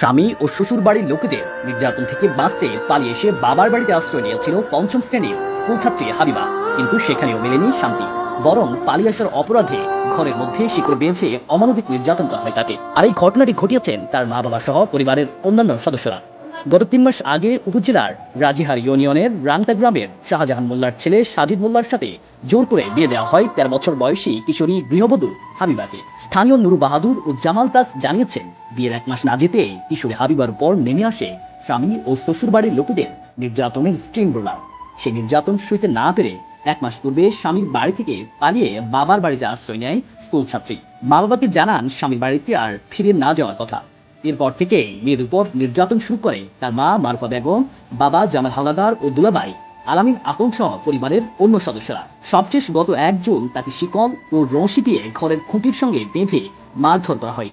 স্বামী ও শ্বশুর বাড়ির লোকেদের নির্যাতন থেকে বাঁচতে পালিয়ে এসে বাবার বাড়িতে আশ্রয় নিয়েছিল পঞ্চম শ্রেণীর স্কুল ছাত্রী হাবিবা। কিন্তু সেখানেও মেলেনি শান্তি, বরং পালিয়ে আসার অপরাধে ঘরের মধ্যে শিকড় বেঁধে অমানবিক নির্যাতন করা হয় তাকে। আর এই ঘটনাটি ঘটিয়েছেন তার মা বাবা সহ পরিবারের অন্যান্য সদস্যরা। গত ৩ মাস আগে উপজেলার রাজিহার ইউনিয়নের রাংতা গ্রামের শাহজাহান মোল্লার ছেলে সাজিদ মোল্লার সাথে জোর করে বিয়ে দেওয়া হয় ১৩ বছর বয়সী কিশোরী গৃহবধূ হাবিবাকে। স্থানীয় নুরু বাহাদুর ও জামাল তাজ জানিয়েছেন, বিয়ের ১ মাস না যেতেই কিশোরী হাবিবার উপর নেমে আসে স্বামী ও শ্বশুর বাড়ির লোকেদের নির্যাতনের স্ট্রিম রোলার। সেই নির্যাতন সইতে না পেরে ১ মাস পূর্বে স্বামীর বাড়ি থেকে পালিয়ে বাবার বাড়িতে আশ্রয় নেয় স্কুল ছাত্রী। মা বাবাকে জানান স্বামীর বাড়িতে আর ফিরে না যাওয়ার কথা। এরপর থেকে মেয়ের উপর নির্যাতন শুরু করে তার মা মারুফা বেগম, বাবা জামাল হাওলাদার ও দুলাভাই আলামিন আকন সহ পরিবারের অন্য সদস্যরা। সবশেষ গত ১ জুন তাকে শিকল ও রশি দিয়ে ঘরের খুঁটির সঙ্গে বেঁধে মারধর করা হয়।